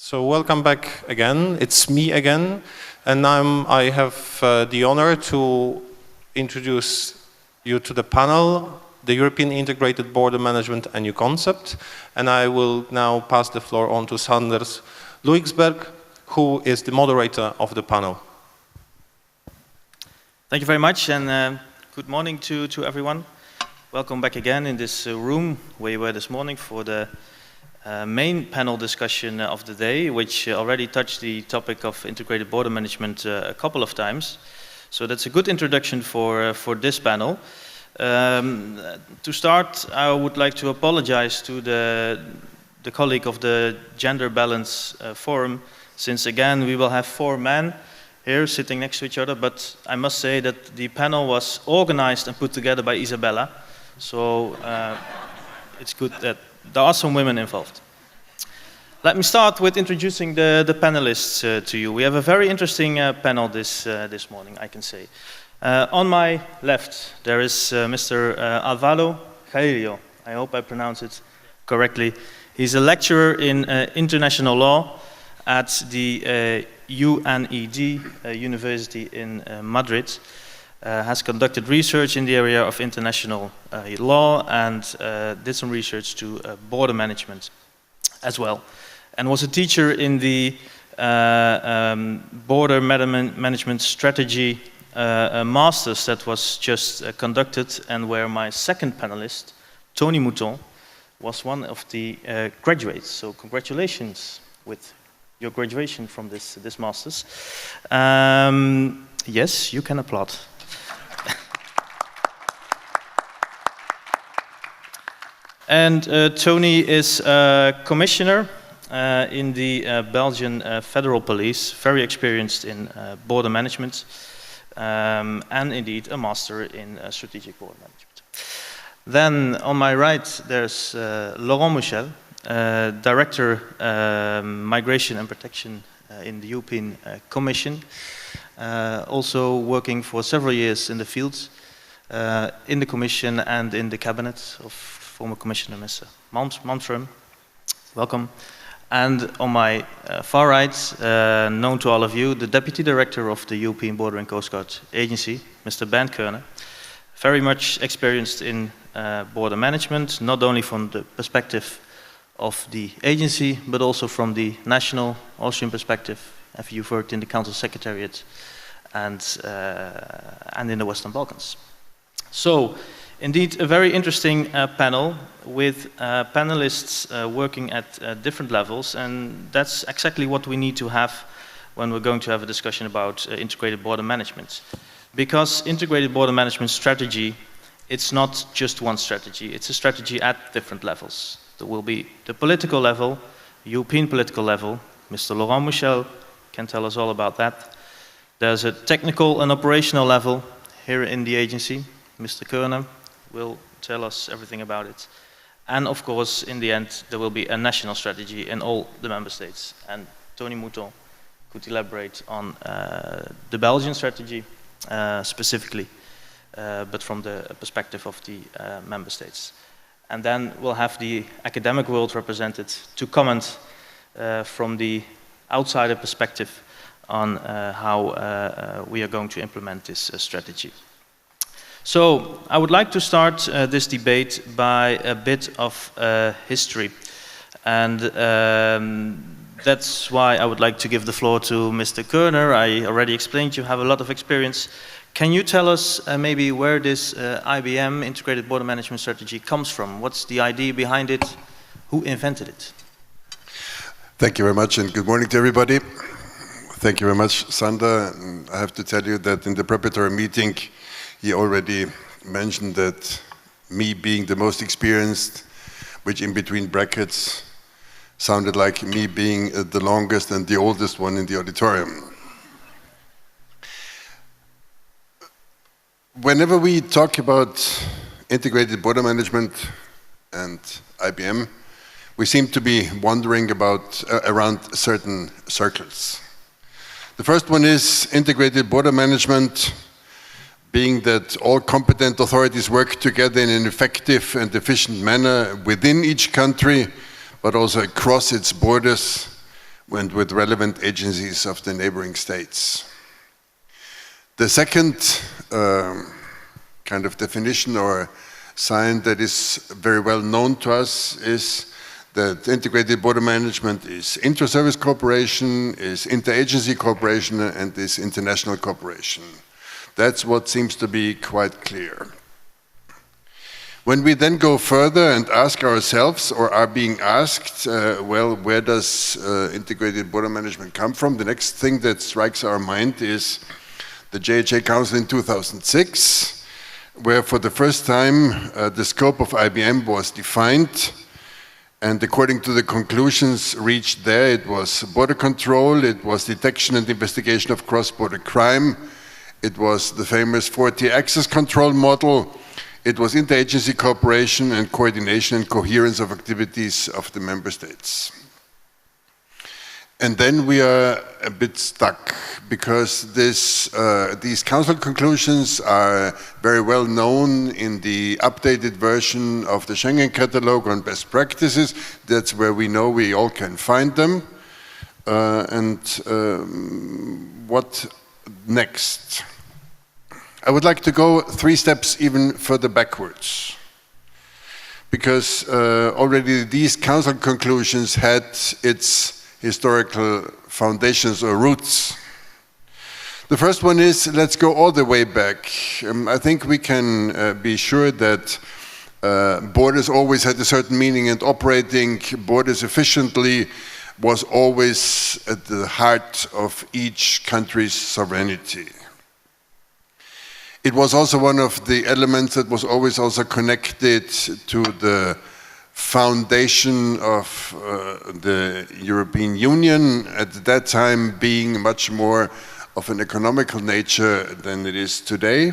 So welcome back again. It's me again, and I have the honor to introduce you to the panel, the European Integrated Border Management, a New Concept. And I will now pass the floor on to Sanders Luiksberg, who is the moderator of the panel. Thank you very much, and good morning to everyone. Welcome back again in this room where you were this morning for the main panel discussion of the day, which already touched the topic of integrated border management a couple of times. So that's a good introduction for this panel. To start, I would like to apologize to the colleague of the Gender Balance Forum, since again we will have 4 men here sitting next to each other, but I must say that the panel was organized and put together by Isabella, so it's good that there are some women involved. Let me start with introducing the panelists to you. We have a very interesting panel this morning, I can say. On my left, there is Mr. Alvaro Garillo. I hope I pronounce it correctly. He's a lecturer in international law at the UNED University in Madrid. Has conducted research in the area of international law and did some research to border management as well. And was a teacher in the border management strategy masters that was just conducted, and where my second panelist, Tony Mouton, was one of the graduates. So congratulations with your graduation from this masters. Yes, you can applaud. And Tony is a commissioner in the Belgian Federal Police, very experienced in border management, and indeed a master in strategic border management. Then on my right, there's Laurent Michel, Director Migration and Protection in the European Commission, also working for several years in the field, in the Commission and in the Cabinet of former Commissioner Mr. Malmström. Welcome. And on my far right, known to all of you, the Deputy Director of the European Border and Coast Guard Agency, Mr. Bernd Körner. Very much experienced in border management, not only from the perspective of the agency, but also from the national Austrian perspective. You've worked in the Council Secretariat and in the Western Balkans. So, indeed, a very interesting panel with panelists working at different levels, and that's exactly what we need to have when we're going to have a discussion about integrated border management. Because integrated border management strategy, it's not just one strategy, it's a strategy at different levels. There will be the political level, European political level. Mr. Laurent Michel can tell us all about that. There's a technical and operational level here in the agency. Mr. Körner will tell us everything about it. And of course, in the end, there will be a national strategy in all the member states. And Tony Mouton could elaborate on the Belgian strategy specifically, but from the perspective of the member states. And then we'll have the academic world represented to comment from the outsider perspective on how we are going to implement this strategy. So, I would like to start this debate by a bit of history, and that's why I would like to give the floor to Mr. Körner. I already explained you have a lot of experience. Can you tell us maybe where this IBM, Integrated Border Management Strategy, comes from? What's the idea behind it? Who invented it? Thank you very much, and good morning to everybody. Thank you very much, Sander. I have to tell you that in the preparatory meeting, he already mentioned that me being the most experienced, which in between brackets sounded like me being the longest and the oldest one in the auditorium. Whenever we talk about integrated border management and IBM, we seem to be wandering around certain circles. The first one is integrated border management, being that all competent authorities work together in an effective and efficient manner within each country, but also across its borders, and with relevant agencies of the neighboring states. The second kind of definition or sign that is very well known to us is that integrated border management is intra-service cooperation, is interagency cooperation, and is international cooperation. That's what seems to be quite clear. When we then go further and ask ourselves, or are being asked, well, where does integrated border management come from? The next thing that strikes our mind is the JHA Council in 2006, where for the first time the scope of IBM was defined, and according to the conclusions reached there, it was border control, it was detection and investigation of cross-border crime, it was the famous 4-tier access control model, it was interagency cooperation and coordination and coherence of activities of the member states. And then we are a bit stuck because these council conclusions are very well known in the updated version of the Schengen Catalogue on best practices. That's where we know we all can find them. What next? I would like to go 3 steps even further backwards, because already these council conclusions had its historical foundations or roots. The first one is, let's go all the way back. I think we can be sure that borders always had a certain meaning, and operating borders efficiently was always at the heart of each country's sovereignty. It was also one of the elements that was always also connected to the foundation of the European Union, at that time being much more of an economical nature than it is today.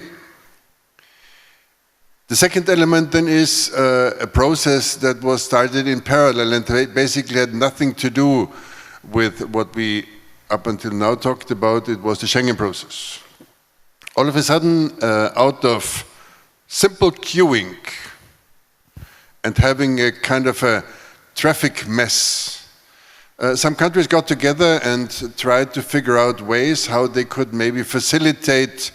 The second element then is a process that was started in parallel and basically had nothing to do with what we up until now talked about. It was the Schengen process. All of a sudden, out of simple queuing and having a kind of a traffic mess, some countries got together and tried to figure out ways how they could maybe facilitate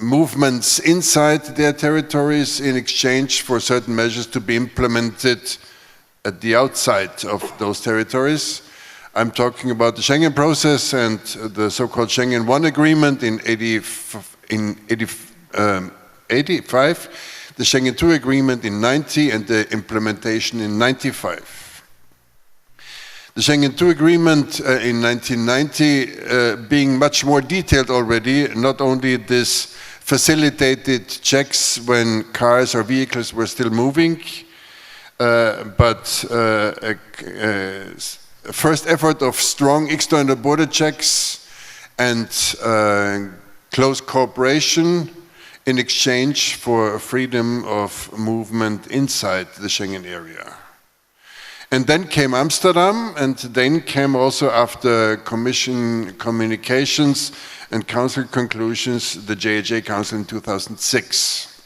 movements inside their territories in exchange for certain measures to be implemented at the outside of those territories. I'm talking about the Schengen process and the so-called Schengen I agreement in 85, the Schengen II agreement in 90, and the implementation in 95. The Schengen II agreement in 1990 being much more detailed already, not only this facilitated checks when cars or vehicles were still moving, but first effort of strong external border checks and close cooperation in exchange for freedom of movement inside the Schengen area. And then came Amsterdam, and then came also, after Commission communications and Council conclusions, the JHA Council in 2006.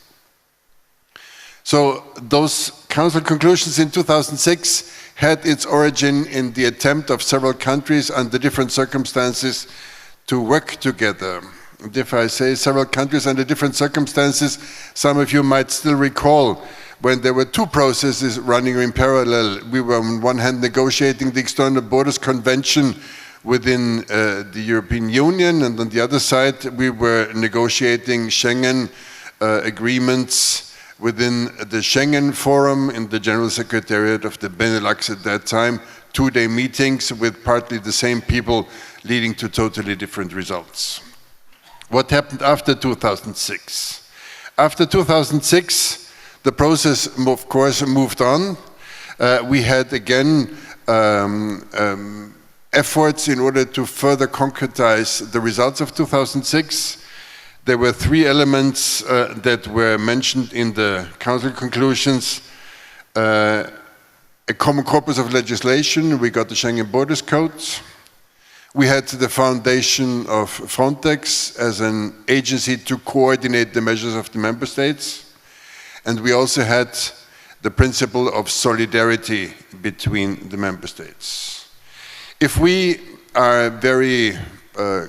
So those Council conclusions in 2006 had its origin in the attempt of several countries under different circumstances to work together. And if I say several countries under different circumstances, some of you might still recall when there were 2 processes running in parallel. We were on one hand negotiating the External Borders Convention within the European Union, and on the other side we were negotiating Schengen agreements within the Schengen Forum in the General Secretariat of the Benelux at that time, 2-day meetings with partly the same people leading to totally different results. What happened after 2006? After 2006, the process, of course, moved on. We had again efforts in order to further concretize the results of 2006. There were 3 elements that were mentioned in the Council conclusions. A common corpus of legislation, we got the Schengen Borders Code. We had the foundation of Frontex as an agency to coordinate the measures of the member states. And we also had the principle of solidarity between the member states. If we are very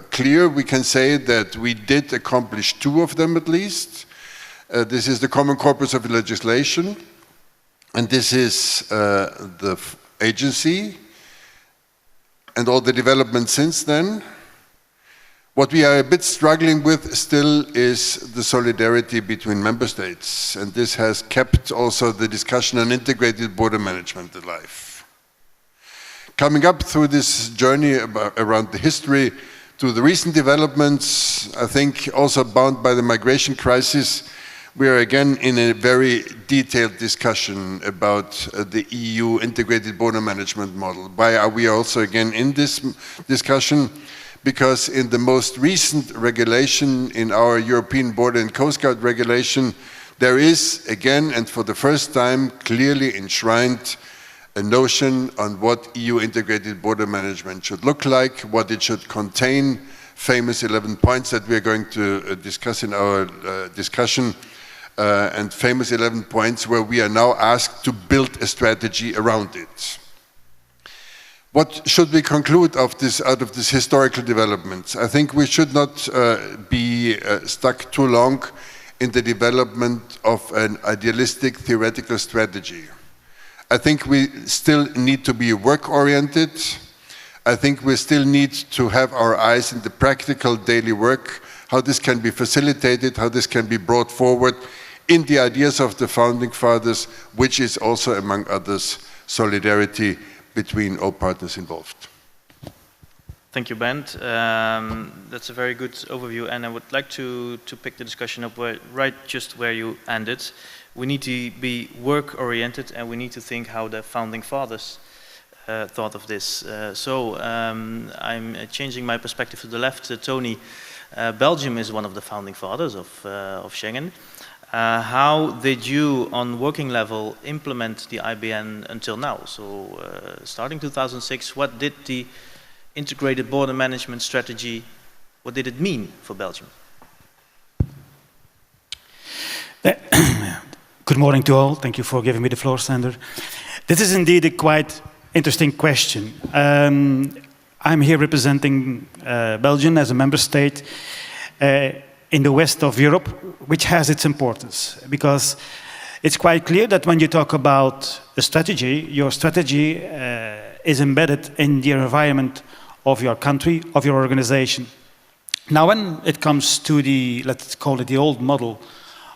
clear, we can say that we did accomplish 2 of them at least. This is the common corpus of legislation, and this is the agency and all the developments since then. What we are a bit struggling with still is the solidarity between member states, and this has kept also the discussion on integrated border management alive. Coming up through this journey around the history to the recent developments, I think also bound by the migration crisis, we are again in a very detailed discussion about the EU integrated border management model. Why are we also again in this discussion? Because in the most recent regulation, in our European Border and Coast Guard regulation, there is again and for the first time clearly enshrined a notion on what EU integrated border management should look like, what it should contain, famous 11 points that we are going to discuss in our discussion, and famous 11 points where we are now asked to build a strategy around it. What should we conclude out of this historical development? I think we should not be stuck too long in the development of an idealistic theoretical strategy. I think we still need to be work-oriented. I think we still need to have our eyes in the practical daily work, how this can be facilitated, how this can be brought forward in the ideas of the founding fathers, which is also, among others, solidarity between all partners involved. Thank you, Bent. That's a very good overview, and I would like to pick the discussion up right just where you ended. We need to be work-oriented, and we need to think how the founding fathers thought of this. I'm changing my perspective to the left. Tony, Belgium is one of the founding fathers of Schengen. How did you, on working level, implement the IBM until now? So, starting 2006, what did the integrated border management strategy, what did it mean for Belgium? Good morning to all. Thank you for giving me the floor, Sander. This is indeed a quite interesting question. I'm here representing Belgium as a member state in the west of Europe, which has its importance, because it's quite clear that when you talk about a strategy, your strategy is embedded in the environment of your country, of your organization. Now, when it comes to the, let's call it the old model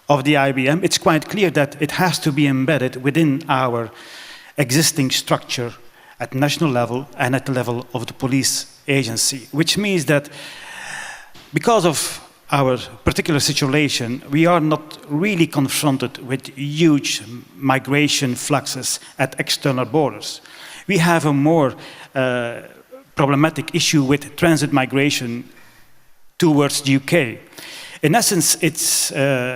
of the IBM, it's quite clear that it has to be embedded within our existing structure at national level and at the level of the police agency, which means that because of our particular situation, we are not really confronted with huge migration fluxes at external borders. We have a more problematic issue with transit migration towards the UK. In essence, it's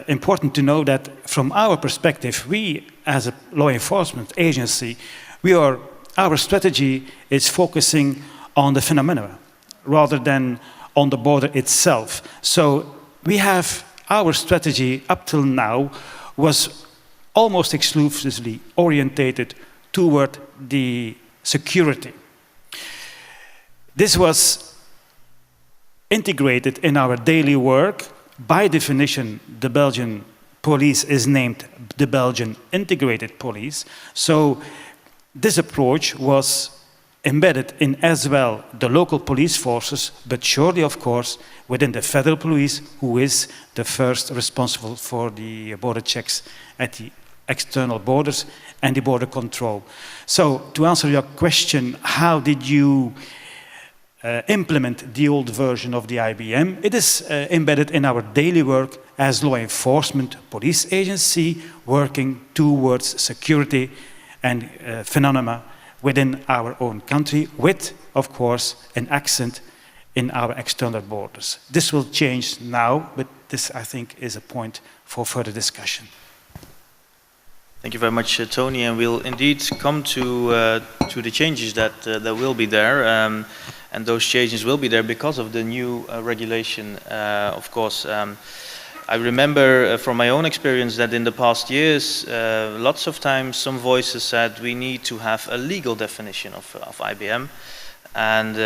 important to know that from our perspective, we as a law enforcement agency, our strategy is focusing on the phenomena rather than on the border itself. So we have our strategy up till now was almost exclusively orientated toward the security. This was integrated in our daily work. By definition, the Belgian police is named the Belgian Integrated Police. So this approach was embedded in as well the local police forces, but surely, of course, within the federal police, who is the first responsible for the border checks at the external borders and the border control. So, to answer your question, how did you implement the old version of the IBM? It is embedded in our daily work as law enforcement police agency, working towards security and phenomena within our own country, with, of course, an accent in our external borders. This will change now, but this, I think, is a point for further discussion. Thank you very much, Tony, and we'll indeed come to the changes that will be there, and those changes will be there because of the new regulation, of course. I remember from my own experience that in the past years, lots of times some voices said we need to have a legal definition of IBM. And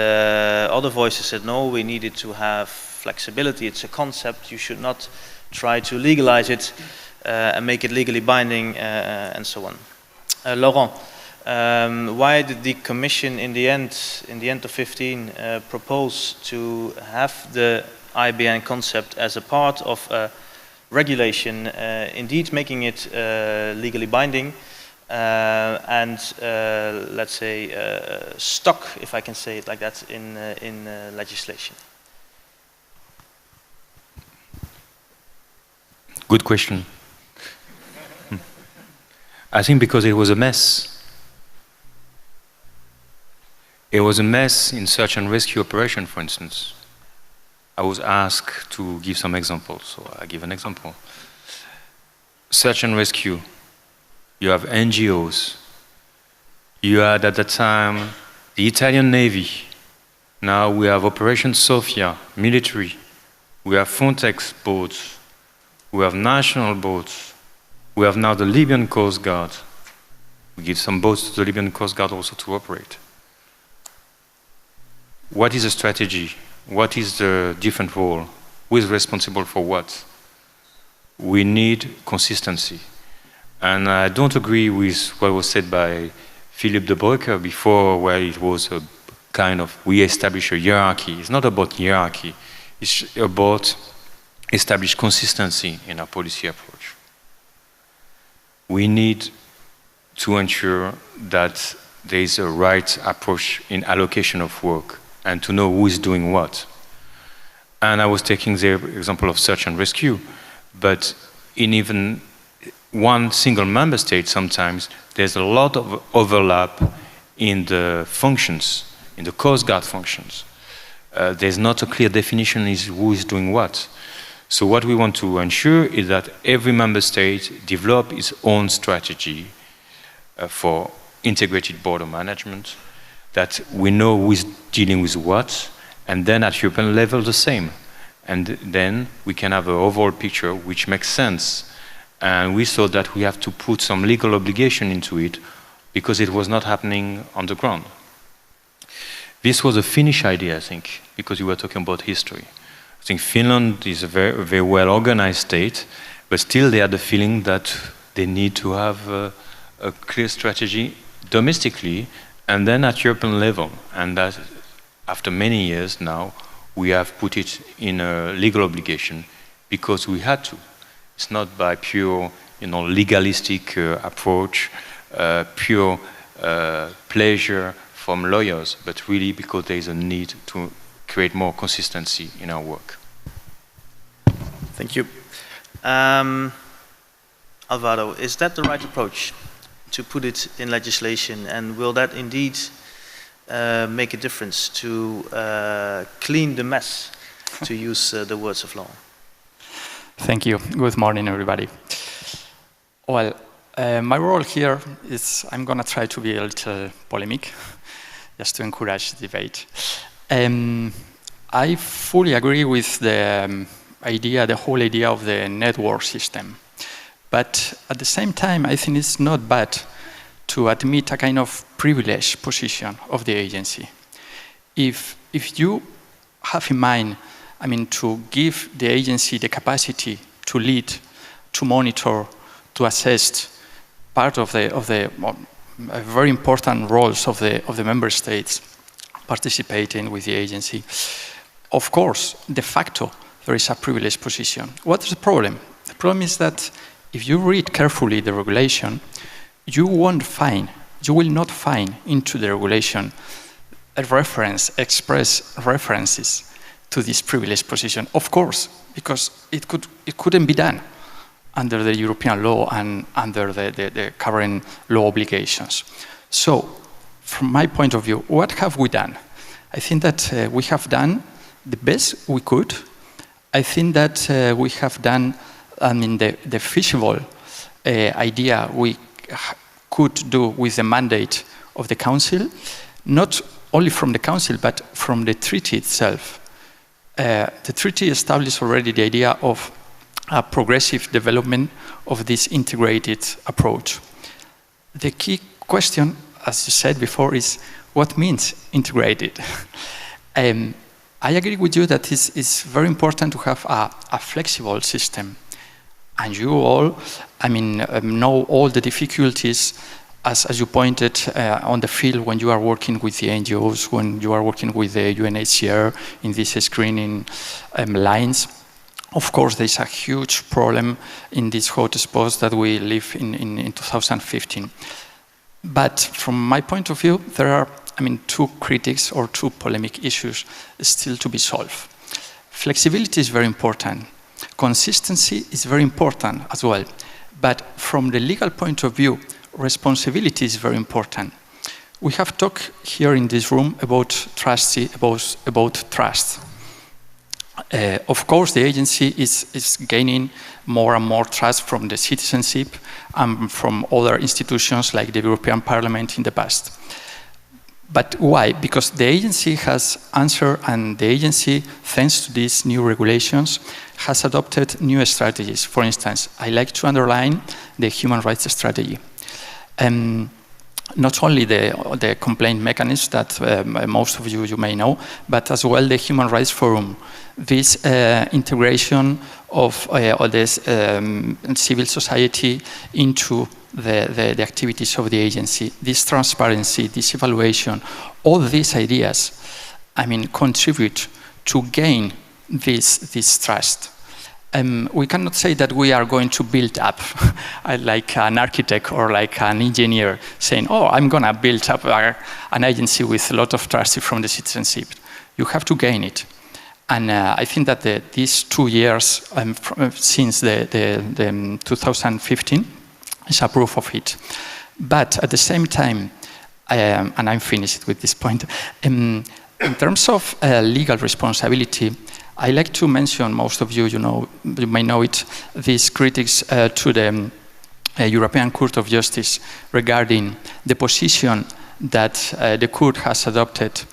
other voices said, no, we needed to have flexibility. It's a concept. You should not try to legalize it and make it legally binding and so on. Laurent, why did the Commission in the end of 15 propose to have the IBN concept as a part of regulation, indeed making it legally binding and let's say stuck, if I can say it like that, in legislation? Good question. I think because it was a mess. It was a mess in search and rescue operation, for instance. I was asked to give some examples, so I give an example. Search and rescue. You have NGOs. You had at that time the Italian Navy. Now we have Operation Sophia, military. We have Frontex boats. We have national boats. We have now the Libyan Coast Guard. We give some boats to the Libyan Coast Guard also to operate. What is the strategy? What is the different role? Who is responsible for what? We need consistency. And I don't agree with what was said by Philip de Broecker before, where it was a kind of, we establish a hierarchy. It's not about hierarchy. It's about establish consistency in our policy approach. We need to ensure that there is a right approach in allocation of work and to know who is doing what. And I was taking the example of search and rescue, but in even one single member state, sometimes there's a lot of overlap in the functions, in the Coast Guard functions. There's not a clear definition of who is doing what. So what we want to ensure is that every member state develop its own strategy for integrated border management, that we know who is dealing with what, and then at European level the same. And then we can have an overall picture which makes sense. And we thought that we have to put some legal obligation into it because it was not happening on the ground. This was a Finnish idea, I think, because you were talking about history. I think Finland is a very, very well organized state, but still they had the feeling that they need to have a clear strategy domestically and then at European level. And that after many years now, we have put it in a legal obligation because we had to. It's not by pure, legalistic approach, pure pleasure from lawyers, but really because there is a need to create more consistency in our work. Thank you. Alvaro, is that the right approach to put it in legislation, and will that indeed make a difference to clean the mess, to use the words of law? Thank you. Good morning, everybody. Well, my role here is I'm going to try to be a little polemic, just to encourage debate. I fully agree with the the whole idea of the network system. But at the same time, I think it's not bad to admit a kind of privileged position of the agency. If you have in mind, to give the agency the capacity to lead, to monitor, to assess part of the very important roles of the member states participating with the agency, of course, de facto, there is a privileged position. What is the problem? The problem is that if you read carefully the regulation, you will not find into the regulation express references to this privileged position. Of course, because it couldn't be done under the European law and under the current law obligations. So, from my point of view, what have we done? I think that we have done the best we could. I think that we have done, the feasible idea we could do with the mandate of the Council, not only from the Council, but from the treaty itself. The treaty established already the idea of a progressive development of this integrated approach. The key question, as you said before, is what means integrated? I agree with you that it's very important to have a flexible system. And you all, know all the difficulties as you pointed on the field when you are working with the NGOs, when you are working with the UNHCR in these screening lines. Of course, there's a huge problem in these hotspots that we live in 2015. But from my point of view, there are, two critics or two polemic issues still to be solved. Flexibility is very important. Consistency is very important as well. But from the legal point of view, responsibility is very important. We have talked here in this room about trust. Of course, the agency is gaining more and more trust from the citizenship and from other institutions like the European Parliament in the past. But why? Because the agency has answered, and the agency, thanks to these new regulations, has adopted new strategies. For instance, I like to underline the human rights strategy. Not only the complaint mechanism that most of you may know, but as well the Human Rights Forum. This integration of this civil society into the activities of the agency, this transparency, this evaluation, all these ideas, contribute to gain this trust. We cannot say that we are going to build up like an architect or like an engineer saying, oh, I'm going to build up an agency with a lot of trust from the citizenship. You have to gain it. And I think that these 2 years since the 2015 is a proof of it. But at the same time, and I'm finished with this point, in terms of legal responsibility, I like to mention, most of you, you may know it, these critics to the European Court of Justice regarding the position that the court has adopted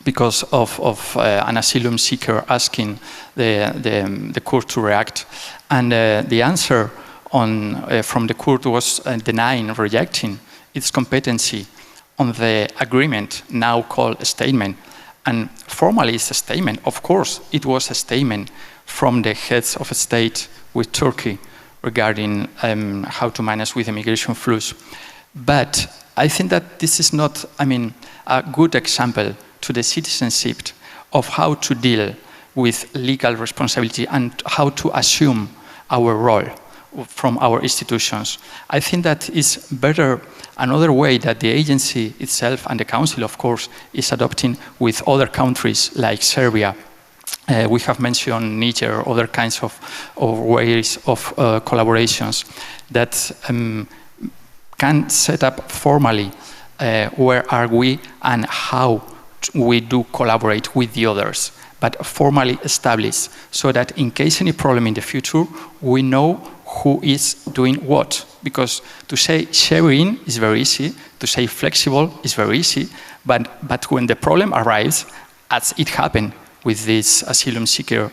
because of an asylum seeker asking the court to react. And the answer from the court was denying, rejecting its competency on the agreement now called a statement. And formally it's a statement. Of course, it was a statement from the heads of state with Turkey regarding how to manage with immigration flows. But I think that this is not, a good example to the citizenship of how to deal with legal responsibility and how to assume our role from our institutions. I think that is better another way that the agency itself and the council, of course, is adopting with other countries like Serbia. We have mentioned Niger, other kinds of ways of collaborations that can set up formally where are we and how we do collaborate with the others, but formally established so that in case any problem in the future, we know who is doing what. Because to say sharing is very easy, to say flexible is very easy, but when the problem arrives, as it happened with this asylum seeker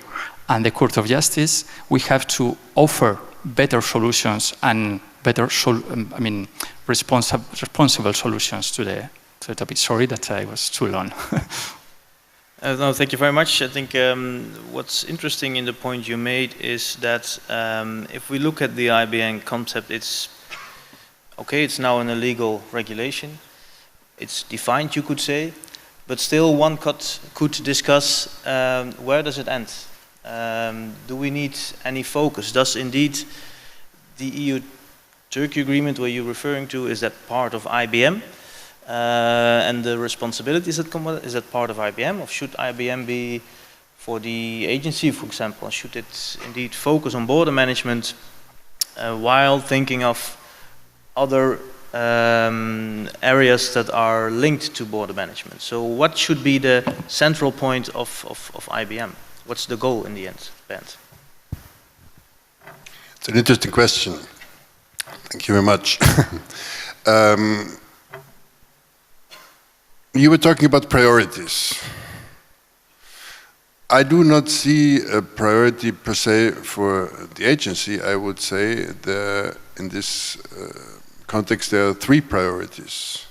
and the Court of Justice, we have to offer better solutions and better, responsible solutions to the topic. Sorry that I was too long. No, thank you very much. I think what's interesting in the point you made is that if we look at the IBM concept, it's now in a legal regulation. It's defined, you could say, but still one could discuss where does it end? Do we need any focus? Does indeed the EU-Turkey agreement where you're referring to, is that part of IBM? And the responsibilities that come with it, is that part of IBM, or should IBM be for the agency, for example? Should it indeed focus on border management while thinking of other areas that are linked to border management? So what should be the central point of IBM? What's the goal in the end, Bernd? It's an interesting question. Thank you very much. You were talking about priorities. I do not see a priority per se for the agency. I would say in this context there are 3 priorities.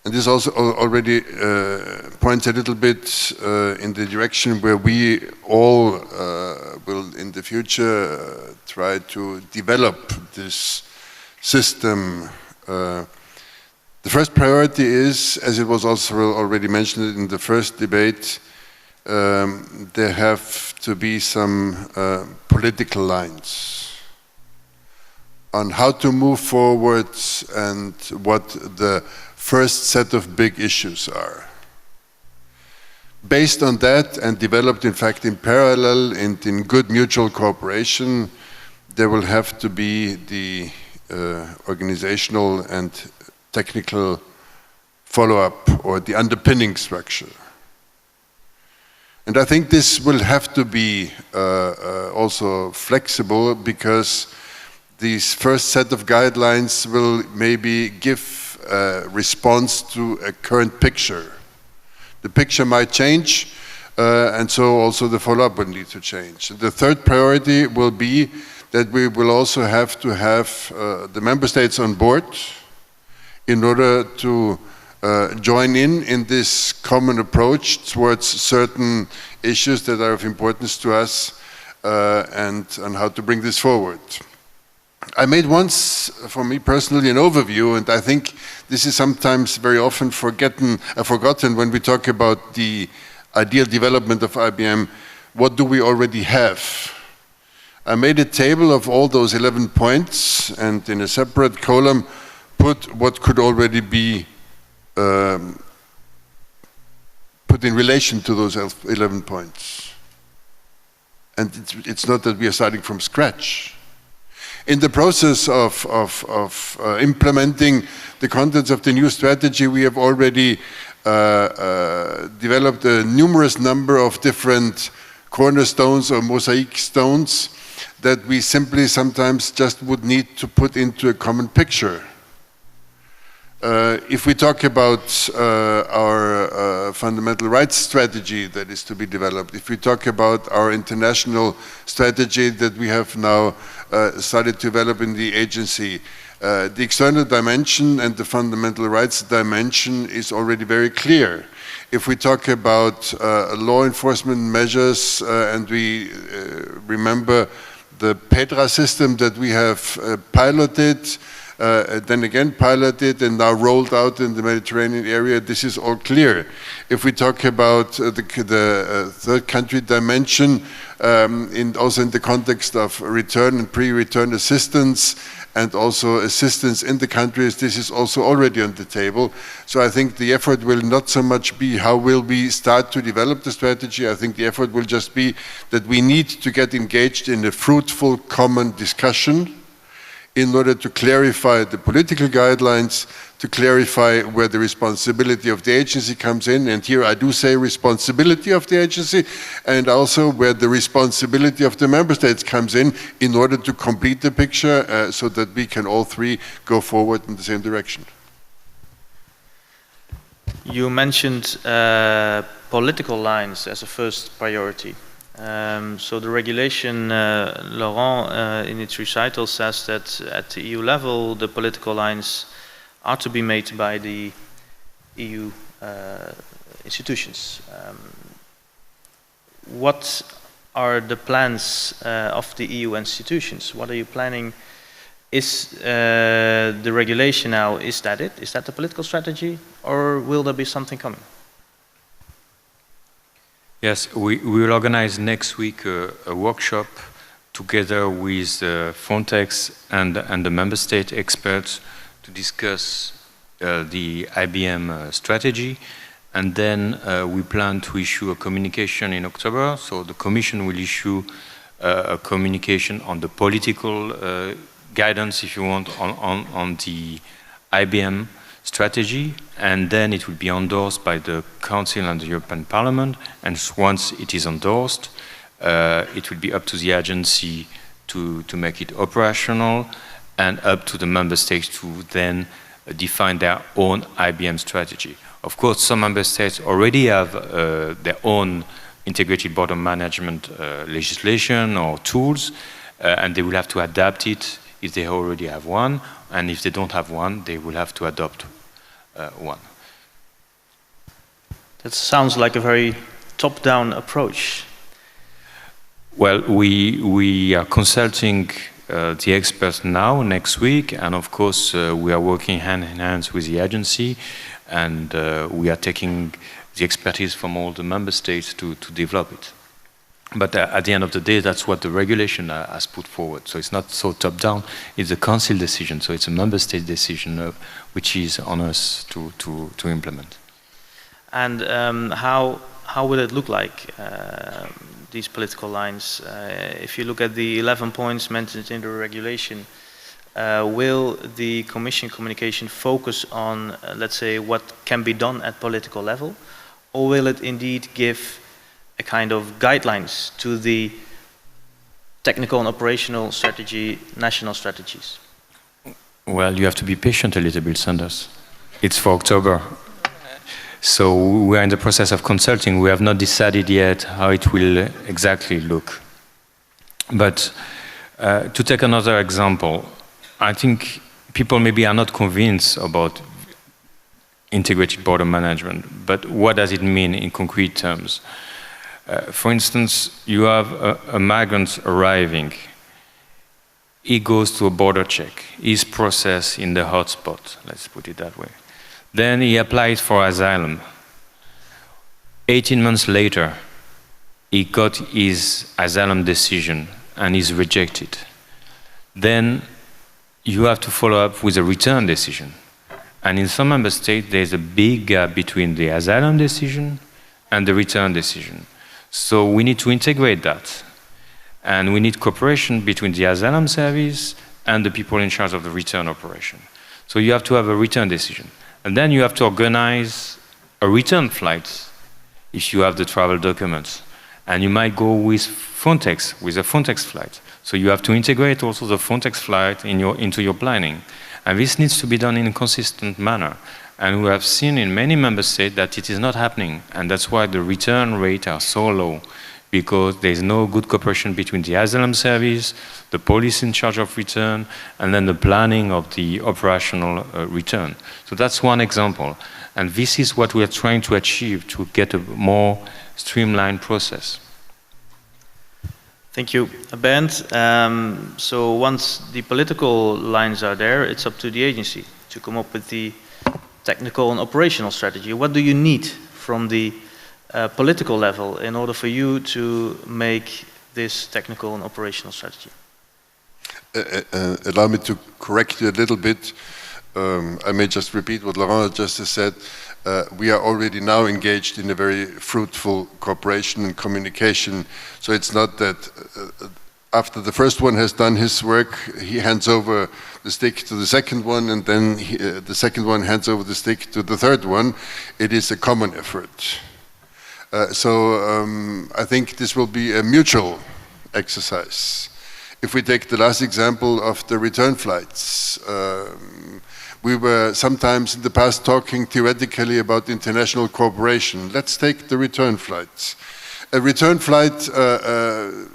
And this also already points a little bit in the direction where we all will in the future try to develop this system. The first priority is, as it was also already mentioned in the first debate, there have to be some political lines on how to move forward and what the first set of big issues are. Based on that and developed in fact in parallel and in good mutual cooperation, there will have to be the organizational and technical follow-up or the underpinning structure. And I think this will have to be also flexible, because these first set of guidelines will maybe give response to a current picture. The picture might change, and so also the follow-up will need to change. The third priority will be that we will also have to have the member states on board in order to join in this common approach towards certain issues that are of importance to us, and how to bring this forward. I made once, for me personally, an overview, and I think this is sometimes very often forgotten when we talk about the ideal development of IBM. What do we already have? I made a table of all those 11 points, and in a separate column put what could already be put in relation to those 11 points. And it's not that we are starting from scratch. In the process of implementing the contents of the new strategy, we have already developed a numerous number of different cornerstones or mosaic stones that we simply sometimes just would need to put into a common picture. If we talk about our fundamental rights strategy that is to be developed, if we talk about our international strategy that we have now started to develop in the agency, the external dimension and the fundamental rights dimension is already very clear. If we talk about law enforcement measures and we remember the PEDRA system that we have piloted, then again piloted and now rolled out in the Mediterranean area, this is all clear. If we talk about the third country dimension, also in the context of return and pre-return assistance, and also assistance in the countries, this is also already on the table. So I think the effort will not so much be how will we start to develop the strategy. I think the effort will just be that we need to get engaged in a fruitful common discussion in order to clarify the political guidelines, to clarify where the responsibility of the agency comes in, and here I do say responsibility of the agency, and also where the responsibility of the member states comes in order to complete the picture so that we can all three go forward in the same direction. You mentioned political lines as a first priority. So the regulation, Laurent, in its recital says that at the EU level, the political lines are to be made by the EU institutions. What are the plans of the EU institutions? What are you planning? Is the regulation now, is that it? Is that the political strategy? Or will there be something coming? Yes, we will organize next week a workshop together with Frontex and the member state experts to discuss the IBM strategy, and then we plan to issue a communication in October. So the Commission will issue a communication on the political guidance, if you want, on the IBM strategy, and then it will be endorsed by the Council and the European Parliament, and once it is endorsed, it will be up to the agency to make it operational, and up to the member states to then define their own IBM strategy. Of course, some member states already have their own integrated border management legislation or tools, and they will have to adapt it if they already have one, and if they don't have one, they will have to adopt one. That sounds like a very top-down approach. Well, we are consulting the experts now, next week, and of course we are working hand in hand with the agency, and we are taking the expertise from all the member states to develop it. But at the end of the day, that's what the regulation has put forward. So it's not so top-down, it's a council decision, so it's a member state decision which is on us to implement. And how will it look like, these political lines? If you look at the 11 points mentioned in the regulation, will the Commission communication focus on, let's say, what can be done at political level? Or will it indeed give a kind of guidelines to the technical and operational strategy, national strategies? Well, you have to be patient a little bit, Sanders. It's for October. So we are in the process of consulting. We have not decided yet how it will exactly look. But to take another example, I think people maybe are not convinced about integrated border management, but what does it mean in concrete terms? For instance, you have a migrant arriving. He goes to a border check. He's processed in the hotspot, let's put it that way. Then he applies for asylum. 18 months later, he got his asylum decision and is rejected. Then you have to follow up with a return decision. And in some member states, there's a big gap between the asylum decision and the return decision. So we need to integrate that. And we need cooperation between the asylum service and the people in charge of the return operation. So you have to have a return decision. And then you have to organize a return flight if you have the travel documents. And you might go with Frontex, with a Frontex flight. So you have to integrate also the Frontex flight into your planning. And this needs to be done in a consistent manner. And we have seen in many member states that it is not happening. And that's why the return rates are so low, because there is no good cooperation between the asylum service, the police in charge of return, and then the planning of the operational return. So that's one example. And this is what we are trying to achieve, to get a more streamlined process. Thank you, Bernd. So once the political lines are there, it's up to the agency to come up with the technical and operational strategy. What do you need from the political level in order for you to make this technical and operational strategy? Allow me to correct you a little bit. I may just repeat what Laurent just said. We are already now engaged in a very fruitful cooperation and communication. So it's not that after the first one has done his work, he hands over the stick to the second one, and then the second one hands over the stick to the third one. It is a common effort. I think this will be a mutual exercise. If we take the last example of the return flights, we were sometimes in the past talking theoretically about international cooperation. Let's take the return flights. A return flight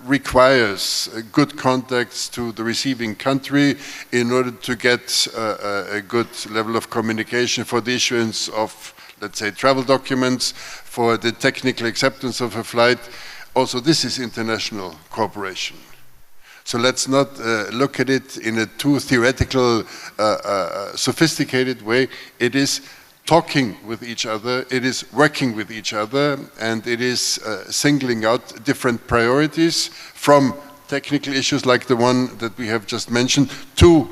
requires good contacts to the receiving country in order to get a good level of communication for the issuance of, let's say, travel documents, for the technical acceptance of a flight. Also, this is international cooperation. So let's not look at it in a too theoretical, sophisticated way. It is talking with each other, it is working with each other, and it is singling out different priorities from technical issues like the one that we have just mentioned to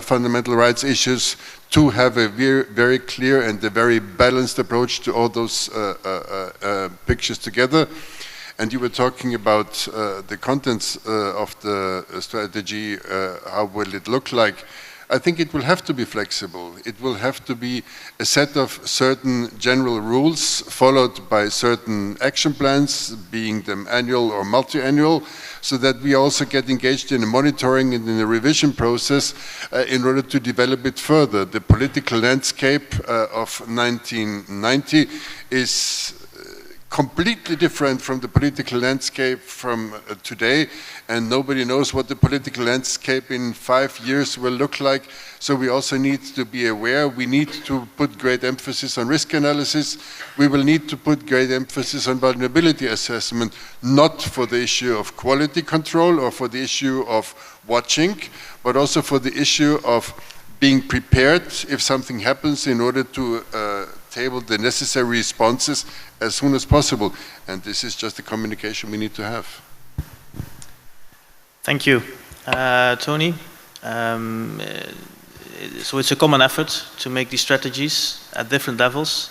fundamental rights issues, to have a very clear and a very balanced approach to all those pictures together. And you were talking about the contents of the strategy, how will it look like? I think it will have to be flexible. It will have to be a set of certain general rules followed by certain action plans, being them annual or multi-annual, so that we also get engaged in a monitoring and in a revision process in order to develop it further. The political landscape of 1990 is completely different from the political landscape from today, and nobody knows what the political landscape in 5 years will look like. So we also need to be aware. We need to put great emphasis on risk analysis. We will need to put great emphasis on vulnerability assessment, not for the issue of quality control or for the issue of watching, but also for the issue of being prepared if something happens in order to table the necessary responses as soon as possible. And this is just the communication we need to have. Thank you. Tony, so it's a common effort to make these strategies at different levels.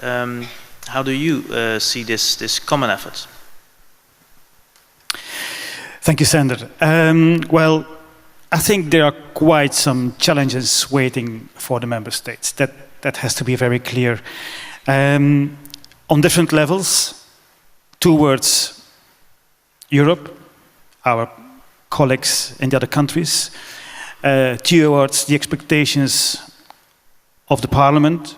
How do you see this common effort? Thank you, Sander. Well, I think there are quite some challenges waiting for the member states. That has to be very clear. On different levels, towards Europe, our colleagues in the other countries, towards the expectations of the Parliament,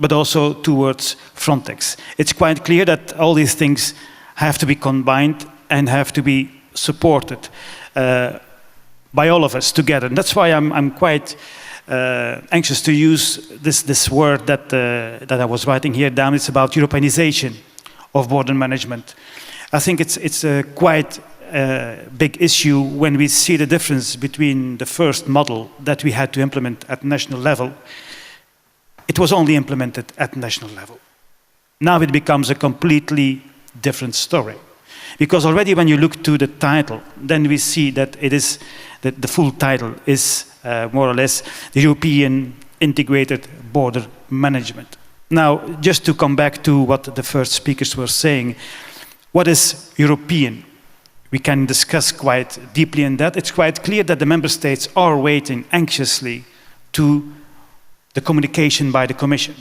but also towards Frontex. It's quite clear that all these things have to be combined and have to be supported by all of us together. And that's why I'm quite anxious to use this word that I was writing here down. It's about Europeanization of border management. I think it's a quite big issue when we see the difference between the first model that we had to implement at national level. It was only implemented at national level. Now it becomes a completely different story. Because already when you look to the title, then we see that it is the full title is more or less the European Integrated Border Management. Now, just to come back to what the first speakers were saying, what is European? We can discuss quite deeply in that. It's quite clear that the member states are waiting anxiously to the communication by the Commission.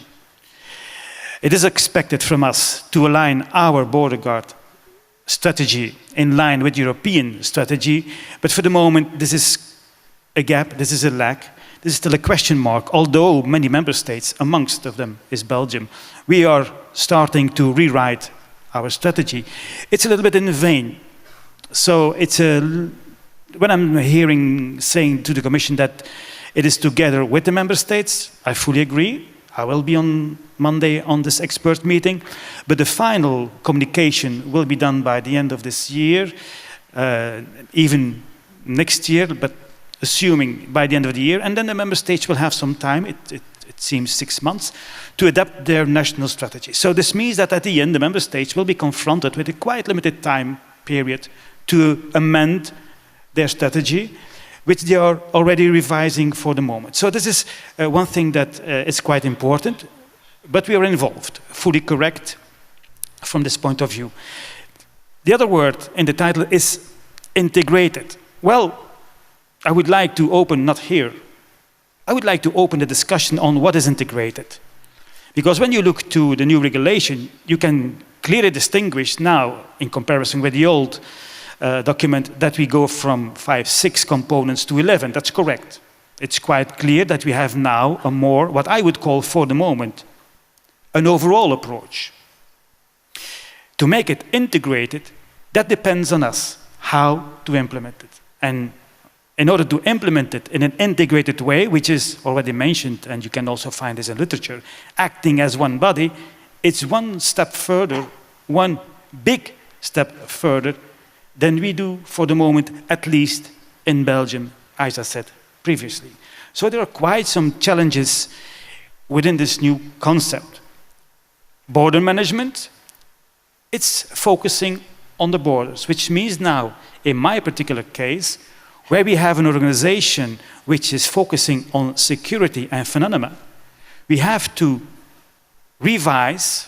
It is expected from us to align our border guard strategy in line with European strategy, but for the moment this is a gap, this is a lack, this is still a question mark, although many member states, amongst of them is Belgium, we are starting to rewrite our strategy. It's a little bit in vain. So it's when I'm saying to the Commission that it is together with the member states, I fully agree. I will be on Monday on this expert meeting, but the final communication will be done by the end of this year, even next year, but assuming by the end of the year, and then the member states will have some time, it seems 6 months, to adapt their national strategy. So this means that at the end, the member states will be confronted with a quite limited time period to amend their strategy, which they are already revising for the moment. So this is one thing that is quite important, but we are involved, fully correct from this point of view. The other word in the title is integrated. Well, I would like to open, not here, I would like to open the discussion on what is integrated. Because when you look to the new regulation, you can clearly distinguish now, in comparison with the old document, that we go from 5, 6 components to 11. That's correct. It's quite clear that we have now a more, what I would call for the moment, an overall approach. To make it integrated, that depends on us, how to implement it. And in order to implement it in an integrated way, which is already mentioned, and you can also find this in literature, acting as one body, it's one step further, one big step further than we do for the moment, at least in Belgium, as I said previously. So there are quite some challenges within this new concept. Border management, it's focusing on the borders, which means now, in my particular case, where we have an organization which is focusing on security and phenomena, we have to revise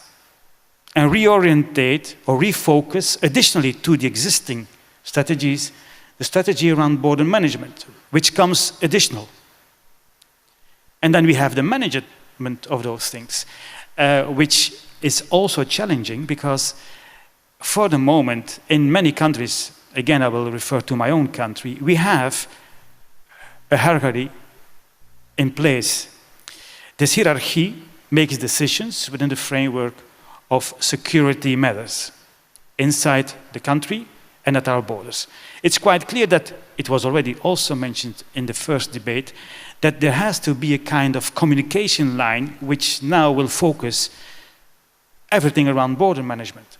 and reorientate or refocus additionally to the existing strategies, the strategy around border management, which comes additional. And then we have the management of those things, which is also challenging because for the moment, in many countries, again, I will refer to my own country, we have a hierarchy in place. This hierarchy makes decisions within the framework of security matters inside the country and at our borders. It's quite clear that it was already also mentioned in the first debate that there has to be a kind of communication line which now will focus everything around border management.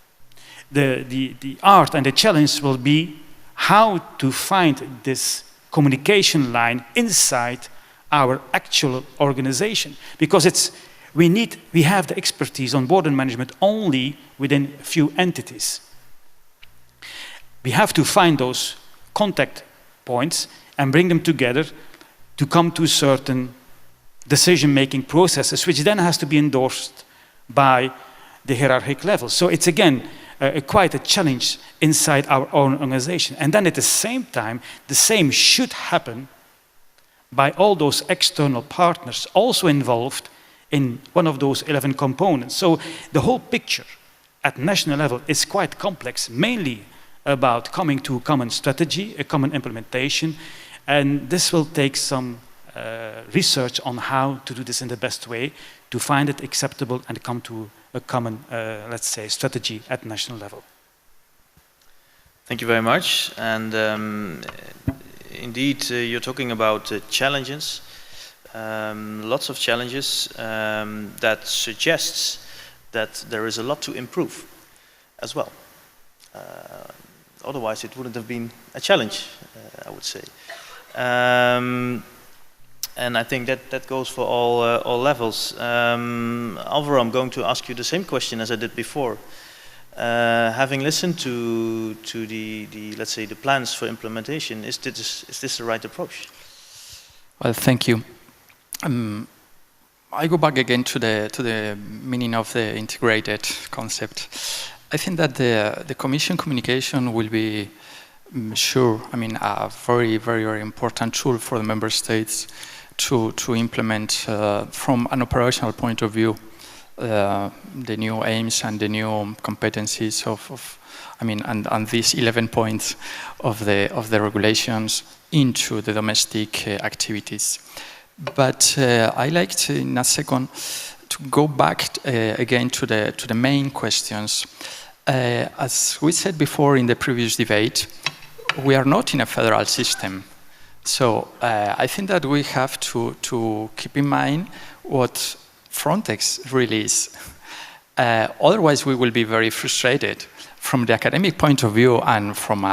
The art and the challenge will be how to find this communication line inside our actual organization, because we have the expertise on border management only within a few entities. We have to find those contact points and bring them together to come to certain decision-making processes, which then has to be endorsed by the hierarchic level. So it's again quite a challenge inside our own organization. And then at the same time, the same should happen by all those external partners also involved in one of those 11 components. So the whole picture at national level is quite complex, mainly about coming to a common strategy, a common implementation, and this will take some research on how to do this in the best way, to find it acceptable and come to a common, let's say, strategy at national level. Thank you very much. And indeed, you're talking about challenges, lots of challenges that suggests that there is a lot to improve as well. Otherwise, it wouldn't have been a challenge, I would say. And I think that goes for all levels. Alvaro, I'm going to ask you the same question as I did before. Having listened to the let's say the plans for implementation, is this the right approach? Well, thank you. I go back again to the meaning of the integrated concept. I think that the Commission communication will be a very, very, very important tool for the member states to implement from an operational point of view the new aims and the new competencies and these 11 points of the regulations into the domestic activities. But I like to, in a second, to go back again to the main questions. As we said before in the previous debate, we are not in a federal system. So I think that we have to keep in mind what Frontex really is. Otherwise, we will be very frustrated. From the academic point of view and from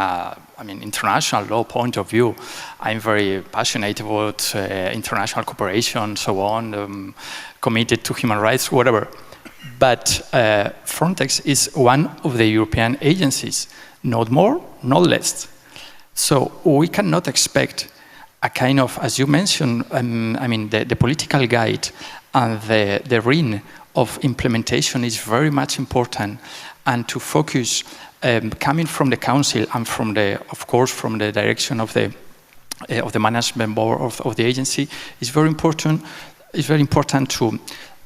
international law point of view, I'm very passionate about international cooperation, so on, committed to human rights, whatever. But Frontex is one of the European agencies, not more, not less. So we cannot expect a kind of, as you mentioned, the political guide and the ring of implementation is very much important, and to focus coming from the council and from of course from the direction of the management board of the agency is very important. It's very important to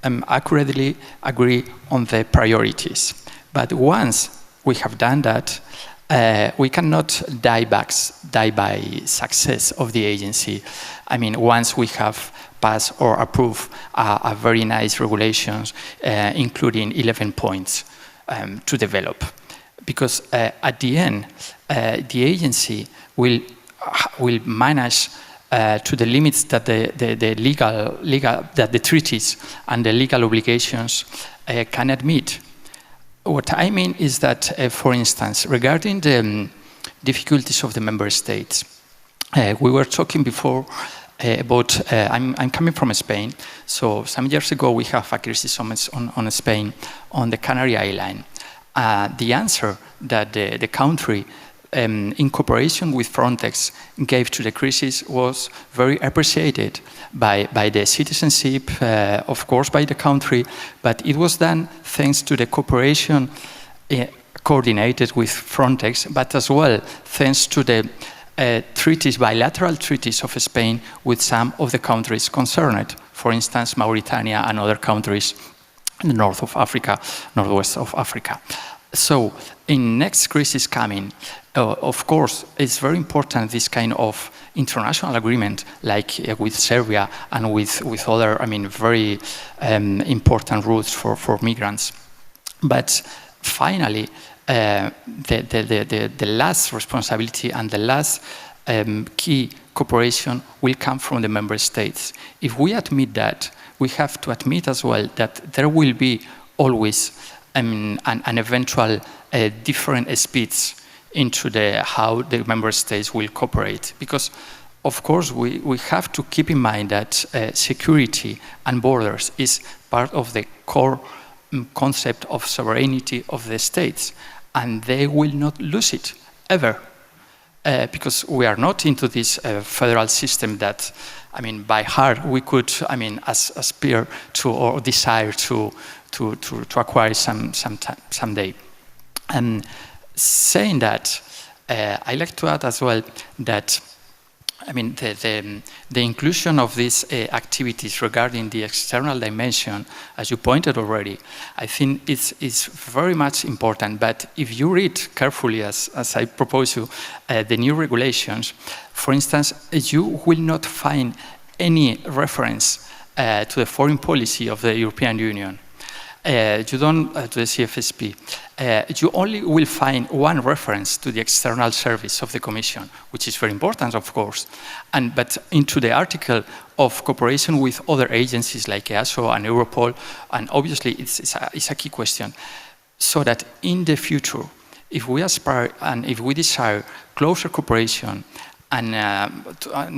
accurately agree on the priorities. But once we have done that, we cannot die by success of the agency. Once we have passed or approved a very nice regulations, including 11 points to develop. Because at the end, the agency will manage to the limits that the legal that the treaties and the legal obligations can admit. What I mean is that, for instance, regarding the difficulties of the member states, we were talking before about, I'm coming from Spain, so some years ago we have a crisis on Spain, on the Canary Island. The answer that the country, in cooperation with Frontex, gave to the crisis was very appreciated by the citizenship, of course by the country, but it was done thanks to the cooperation coordinated with Frontex, but as well thanks to the bilateral treaties of Spain with some of the countries concerned, for instance Mauritania and other countries in the north of Africa, northwest of Africa. So in next crisis coming, of course, it's very important this kind of international agreement, like with Serbia and with other, very important routes for migrants. But finally, the last responsibility and the last key cooperation will come from the member states. If we admit that, we have to admit as well that there will be always an eventual different speeds into how the member states will cooperate. Because, of course, we have to keep in mind that security and borders is part of the core concept of sovereignty of the states, and they will not lose it, ever. Because we are not into this federal system that, by heart we could, aspire to or desire to acquire someday. And saying that, I like to add as well that, the inclusion of these activities regarding the external dimension, as you pointed already, I think is very much important. But if you read carefully, as I propose you, the new regulations, for instance, you will not find any reference to the foreign policy of the European Union. You don't, to the CFSP, you only will find one reference to the external service of the Commission, which is very important, of course, but into the article of cooperation with other agencies like EASO and Europol, and obviously it's a key question, so that in the future, if we aspire and if we desire closer cooperation, and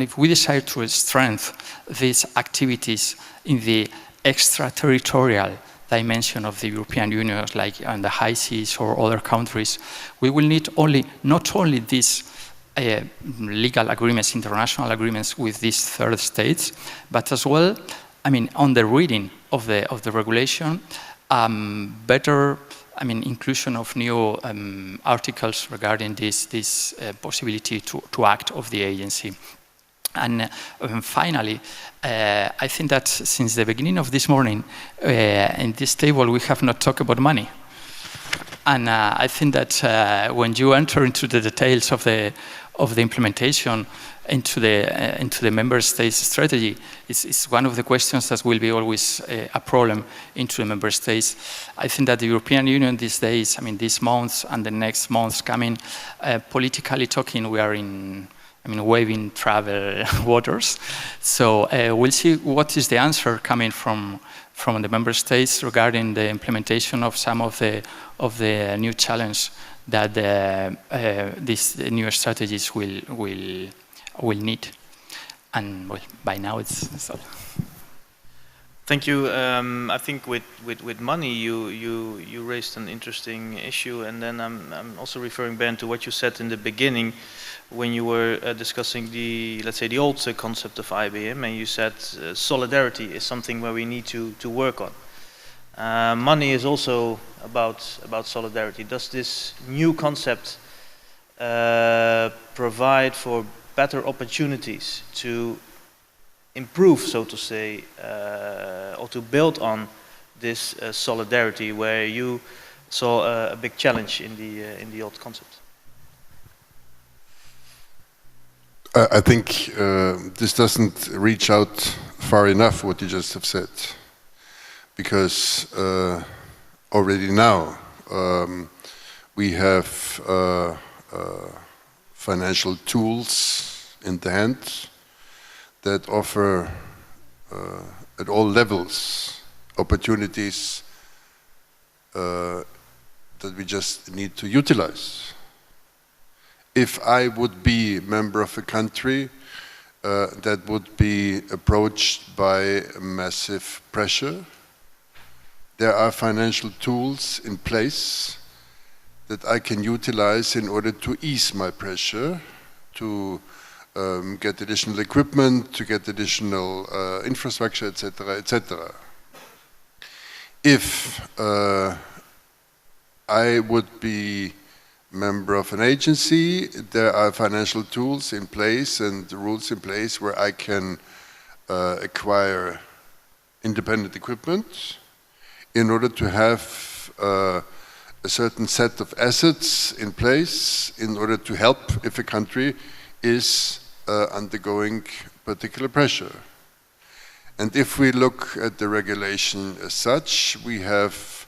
if we desire to strengthen these activities in the extraterritorial dimension of the European Union, like on the high seas or other countries, we will need not only these legal agreements, international agreements with these third states, but as well, on the reading of the regulation, better, inclusion of new articles regarding this possibility to act of the agency. And finally, I think that since the beginning of this morning, in this table, we have not talked about money. And I think that when you enter into the details of the implementation into the member states' strategy, it's one of the questions that will be always a problem into the member states. I think that the European Union these days, these months and the next months coming, politically talking, we are in waving travel waters. So we'll see what is the answer coming from the member states regarding the implementation of some of the new challenge that these new strategies will need. And well, by now it's all. Thank you. I think with money, you raised an interesting issue, and then I'm also referring, Ben, to what you said in the beginning when you were discussing let's say the old concept of IBM, and you said solidarity is something where we need to work on. Money is also about solidarity. Does this new concept provide for better opportunities to improve, so to say, or to build on this solidarity where you saw a big challenge in the old concept? I think this doesn't reach out far enough, what you just have said, because already now we have financial tools in the hand that offer at all levels opportunities that we just need to utilize. If I would be a member of a country that would be approached by massive pressure, there are financial tools in place that I can utilize in order to ease my pressure, to get additional equipment, to get additional infrastructure, etc., etc. If I would be member of an agency, there are financial tools in place and rules in place where I can acquire independent equipment in order to have a certain set of assets in place in order to help if a country is undergoing particular pressure. And if we look at the regulation as such, we have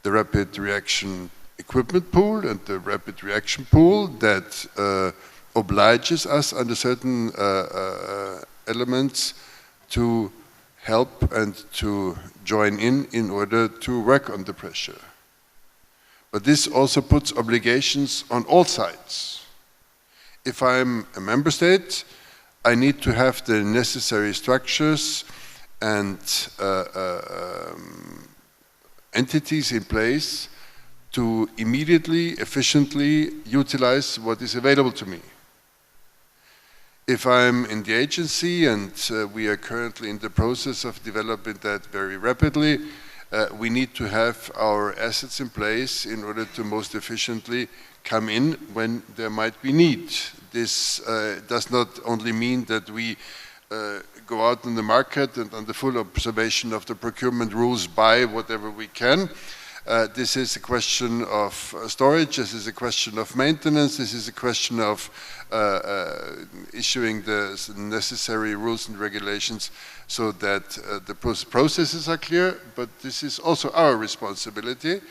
the rapid reaction equipment pool and the rapid reaction pool that obliges us under certain elements to help and to join in order to work on the pressure. But this also puts obligations on all sides. If I'm a member state, I need to have the necessary structures and entities in place to immediately, efficiently utilize what is available to me. If I'm in the agency, and we are currently in the process of developing that very rapidly, we need to have our assets in place in order to most efficiently come in when there might be need. This does not only mean that we go out in the market and under full observation of the procurement rules buy whatever we can. This is a question of storage, this is a question of maintenance, this is a question of issuing the necessary rules and regulations so that the processes are clear, but this is also our responsibility.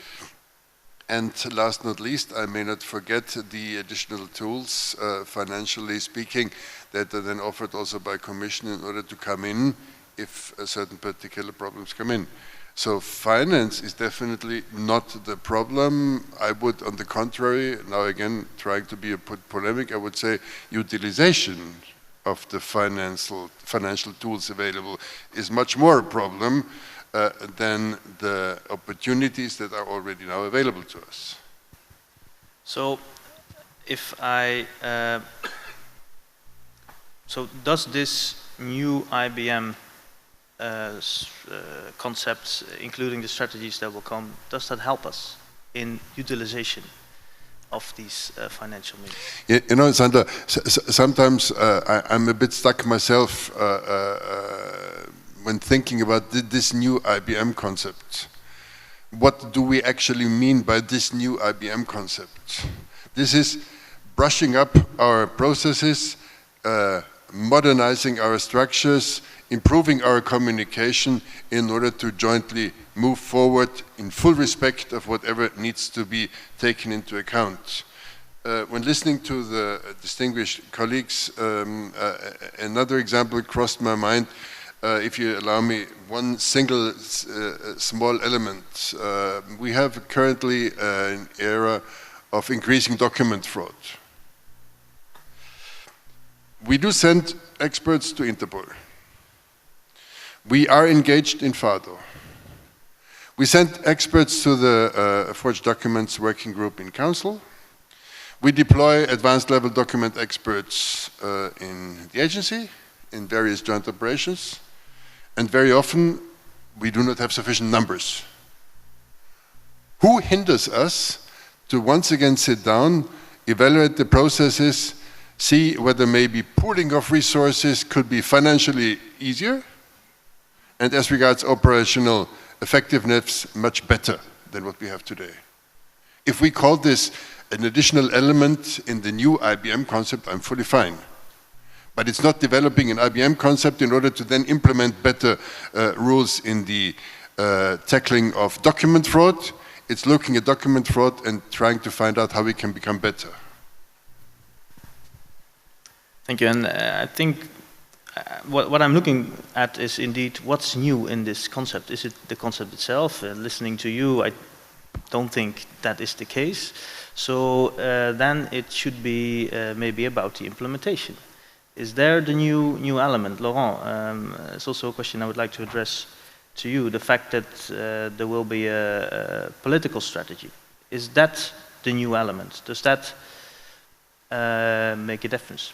And last not least, I may not forget the additional tools, financially speaking, that are then offered also by Commission in order to come in if certain particular problems come in. So finance is definitely not the problem. I would, on the contrary, now again trying to be a bit polemic, I would say utilization of the financial tools available is much more a problem than the opportunities that are already now available to us. So, if I so does this new IBM concepts, including the strategies that will come, does that help us in utilization of these financial means? You know, Sander, sometimes I'm a bit stuck myself when thinking about this new IBM concept. What do we actually mean by this new IBM concept? This is brushing up our processes, modernizing our structures, improving our communication in order to jointly move forward in full respect of whatever needs to be taken into account. When listening to the distinguished colleagues, another example crossed my mind, if you allow me, one single small element. We have currently an era of increasing document fraud. We do send experts to Interpol. We are engaged in FADO. We sent experts to the Forged Documents Working Group in Council. We deploy advanced level document experts in the agency, in various joint operations, and very often we do not have sufficient numbers. Who hinders us to once again sit down, evaluate the processes, see whether maybe pooling of resources could be financially easier, and as regards operational effectiveness, much better than what we have today. If we call this an additional element in the new IBM concept, I'm fully fine. But it's not developing an IBM concept in order to then implement better rules in the tackling of document fraud. It's looking at document fraud and trying to find out how we can become better. Thank you, and I think what I'm looking at is indeed what's new in this concept. Is it the concept itself? Listening to you, I don't think that is the case. So then it should be maybe about the implementation. Is there the new element? Laurent, it's also a question I would like to address to you. The fact that there will be a political strategy. Is that the new element? Does that make a difference?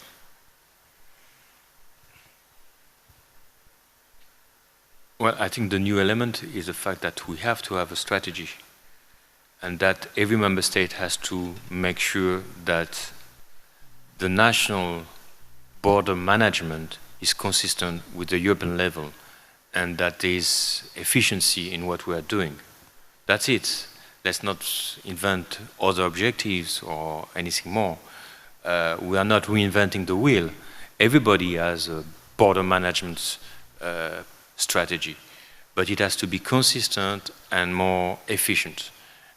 Well, I think the new element is the fact that we have to have a strategy and that every member state has to make sure that the national border management is consistent with the European level and that there is efficiency in what we are doing. That's it. Let's not invent other objectives or anything more. We are not reinventing the wheel. Everybody has a border management strategy, but it has to be consistent and more efficient.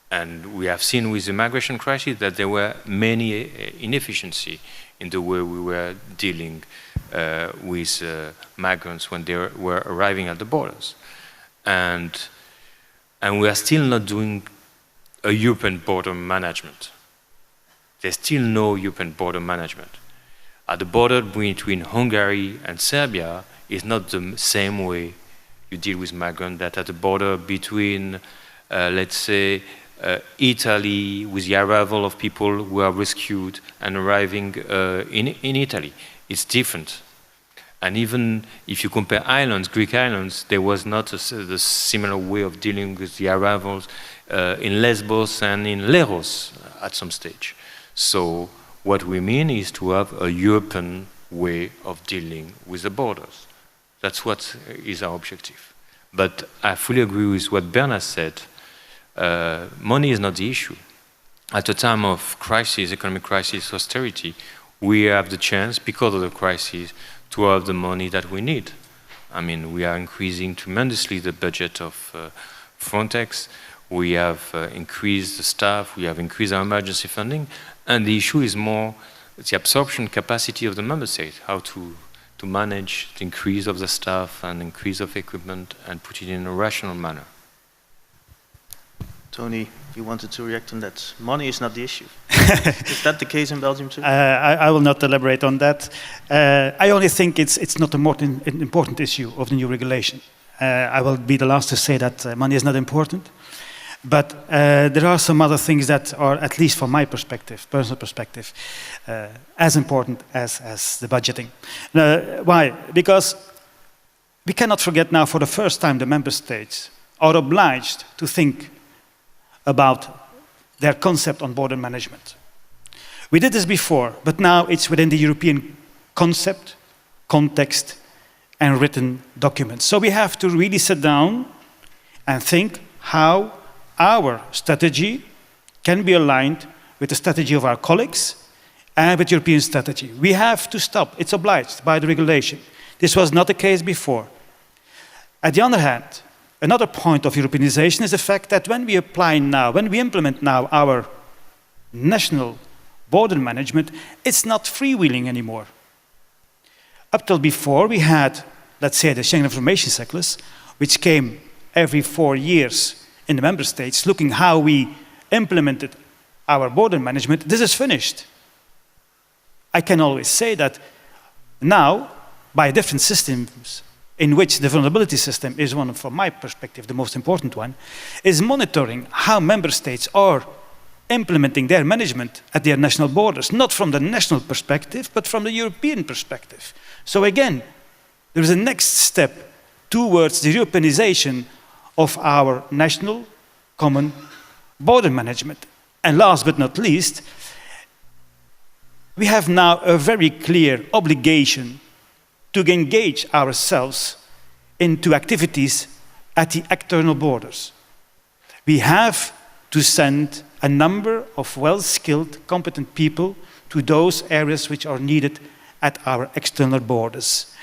And we have seen with the migration crisis that there were many inefficiency in the way we were dealing with migrants when they were arriving at the borders. And we are still not doing a European border management. There's still no European border management. At the border between Hungary and Serbia is not the same way you deal with migrants that at the border between, let's say, Italy, with the arrival of people who are rescued and arriving in Italy. It's different. And even if you compare islands, Greek islands, there was not the similar way of dealing with the arrivals in Lesbos and in Leros at some stage. So what we mean is to have a European way of dealing with the borders. That's what is our objective. But I fully agree with what Bernard said. Money is not the issue. At a time of crisis, economic crisis, austerity, we have the chance, because of the crisis, to have the money that we need. I mean, we are increasing tremendously the budget of Frontex. We have increased the staff. We have increased our emergency funding. And the issue is more the absorption capacity of the member states, how to manage the increase of the staff and increase of equipment and put it in a rational manner. Tony, you wanted to react on that. Money is not the issue. Is that the case in Belgium too? I will not elaborate on that. I only think it's not an important issue of the new regulation. I will be the last to say that money is not important. But there are some other things that are, at least from my perspective, personal perspective, as important as the budgeting. Why? Because we cannot forget now, for the first time, the member states are obliged to think about their concept on border management. We did this before, but now it's within the European concept, context, and written documents. So we have to really sit down and think how our strategy can be aligned with the strategy of our colleagues and with European strategy. We have to stop. It's obliged by the regulation. This was not the case before. On the other hand, another point of Europeanization is the fact that when we implement now our national border management, it's not freewheeling anymore. Up till before, we had, let's say, the Schengen Information Cyclus, which came every 4 years in the member states, looking how we implemented our border management. This is finished. I can always say that now, by different systems, in which the vulnerability system is one, from my perspective, the most important one, is monitoring how member states are implementing their management at their national borders, not from the national perspective, but from the European perspective. So again, there is a next step towards the Europeanization of our national common border management. And last but not least, we have now a very clear obligation to engage ourselves into activities at the external borders. We have to send a number of well-skilled, competent people to those areas which are needed at our external borders.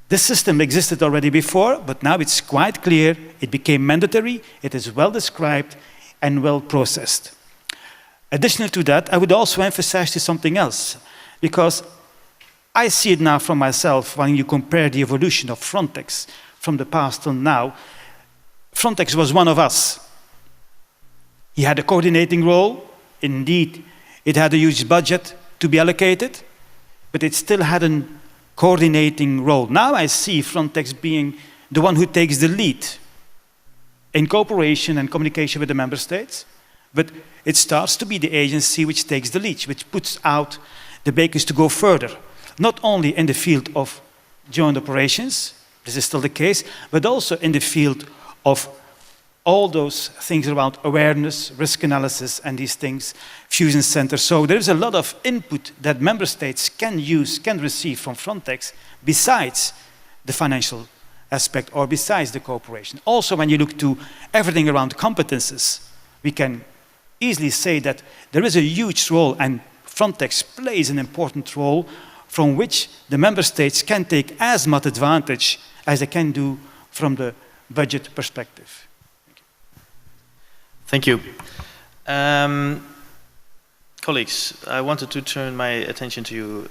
This system existed already before, but now it's quite clear. It became mandatory, it is well described and well processed. Additional to that, I would also emphasize to something else, because I see it now from myself when you compare the evolution of Frontex from the past till now. Frontex was one of us. He had a coordinating role. Indeed, it had a huge budget to be allocated, but it still had a coordinating role. Now I see Frontex being the one who takes the lead in cooperation and communication with the member states, but it starts to be the agency which takes the lead, which puts out the bakers to go further, not only in the field of joint operations, this is still the case, but also in the field of all those things around awareness, risk analysis, and these things, fusion centers. So there is a lot of input that member states can use, can receive from Frontex, besides the financial aspect or besides the cooperation. Also, when you look to everything around competences, we can easily say that there is a huge role, and Frontex plays an important role, from which the member states can take as much advantage as they can do from the budget perspective. Thank you. Colleagues, I wanted to turn my attention to you.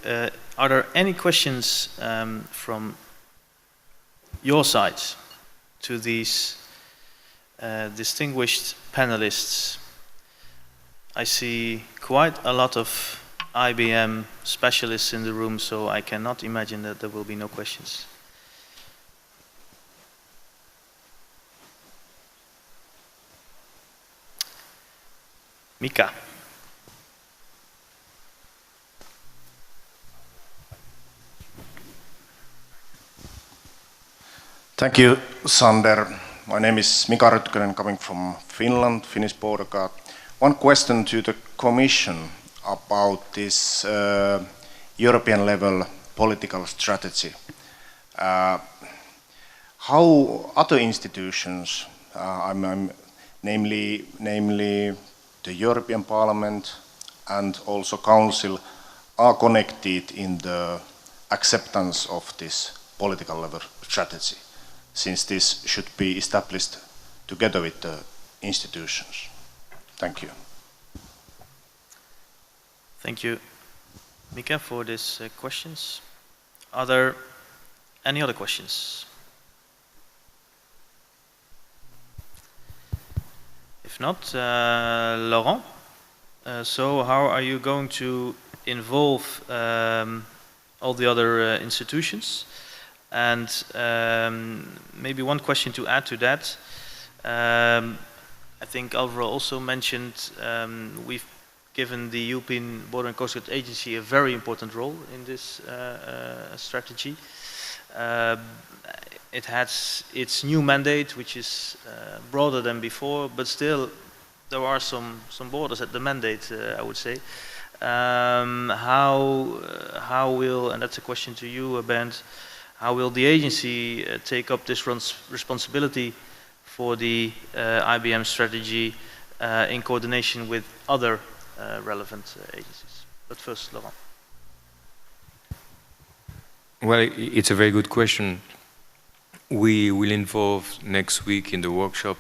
Are there any questions from your side to these distinguished panelists? I see quite a lot of IBM specialists in the room, so I cannot imagine that there will be no questions. Mika. Thank you, Sander. My name is Mika Rötkönen, coming from Finland, Finnish border guard. One question to the Commission about this European level political strategy. How other institutions, namely the European Parliament and also Council, are connected in the acceptance of this political level strategy, since this should be established together with the institutions? Thank you. Thank you, Mika, for these questions. Are there any other questions? If not, Laurent, so how are you going to involve all the other institutions? And maybe one question to add to that. I think Alvaro also mentioned we've given the European Border and Coast Guard Agency a very important role in this strategy. It has its new mandate, which is broader than before, but still there are some borders at the mandate, I would say. How will, and that's a question to you, Bernd, how will the agency take up this responsibility for the IBM strategy in coordination with other relevant agencies? But first, Laurent. Well, it's a very good question. We will involve next week in the workshop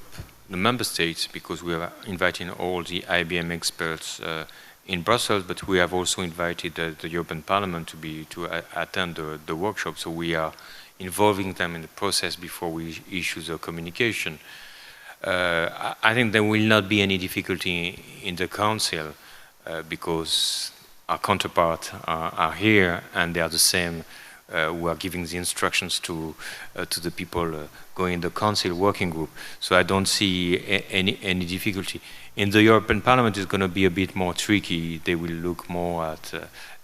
the member states, because we are inviting all the IBM experts in Brussels, but we have also invited the European Parliament to attend the workshop. So we are involving them in the process before we issue the communication. I think there will not be any difficulty in the Council because our counterparts are here and they are the same. We are giving the instructions to the people going in the Council working group. So I don't see any difficulty. In the European Parliament, it's going to be a bit more tricky. They will look more at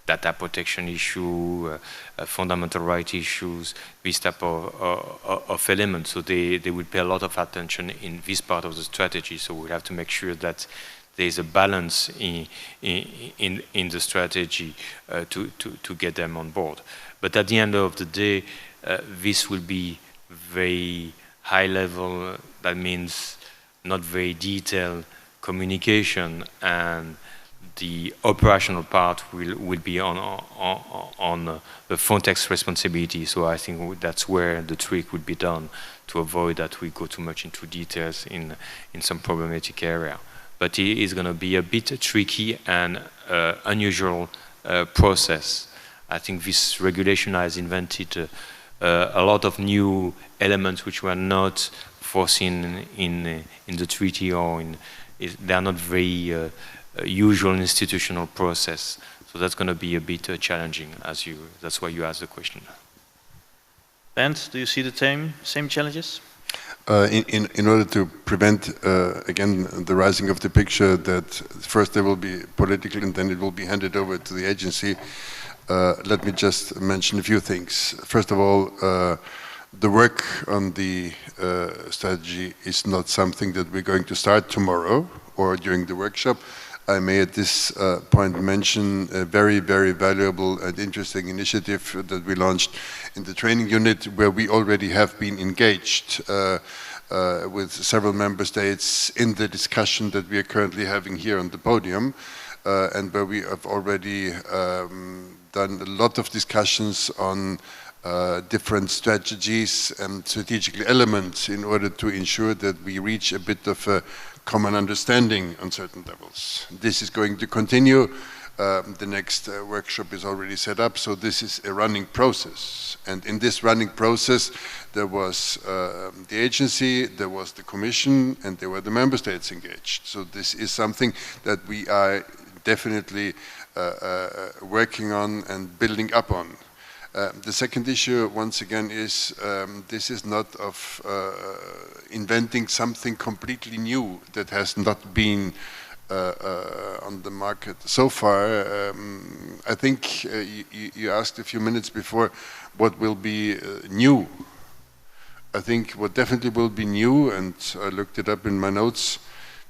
data protection issue, fundamental rights issues, this type of elements. So they will pay a lot of attention in this part of the strategy. So we'll have to make sure that there is a balance in the strategy to get them on board. But at the end of the day, this will be very high level. That means not very detailed communication, and the operational part will be on the Frontex responsibility. So I think that's where the trick would be done, to avoid that we go too much into details in some problematic area. But it is going to be a bit tricky and unusual process. I think this regulation has invented a lot of new elements which were not foreseen in the treaty, or they are not very usual institutional process. So that's going to be a bit challenging. That's why you asked the question. Bernd, do you see the same challenges? In order to prevent, again, the rising of the picture that first there will be political and then it will be handed over to the agency, let me just mention a few things. First of all, the work on the strategy is not something that we're going to start tomorrow or during the workshop. I may at this point mention a very, very valuable and interesting initiative that we launched in the training unit, where we already have been engaged with several member states in the discussion that we are currently having here on the podium, and where we have already done a lot of discussions on different strategies and strategic elements in order to ensure that we reach a bit of a common understanding on certain levels. This is going to continue. The next workshop is already set up, so this is a running process. And in this running process, there was the agency, there was the Commission, and there were the member states engaged. So this is something that we are definitely working on and building up on. The second issue, once again, is this is not of inventing something completely new that has not been on the market so far. I think you asked a few minutes before what will be new. I think what definitely will be new, and I looked it up in my notes,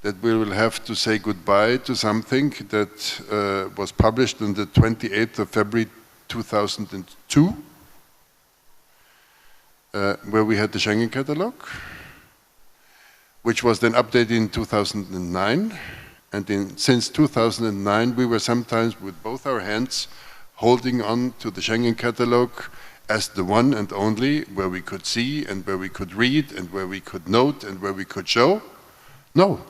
that we will have to say goodbye to something that was published on the 28th of February 2002, where we had the Schengen Catalogue, which was then updated in 2009. And since 2009, we were sometimes with both our hands holding on to the Schengen Catalogue as the one and only, where we could see and where we could read and where we could note and where we could show. No.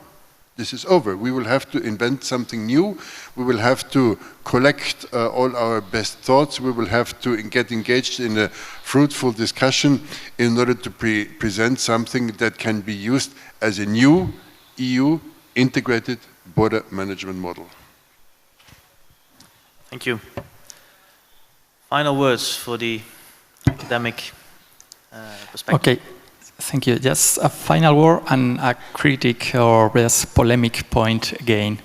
This is over. We will have to invent something new. We will have to collect all our best thoughts. We will have to get engaged in a fruitful discussion in order to present something that can be used as a new EU integrated border management model. Thank you. Final words for the academic perspective. Okay. Thank you. Just a final word and a critic or less polemic point again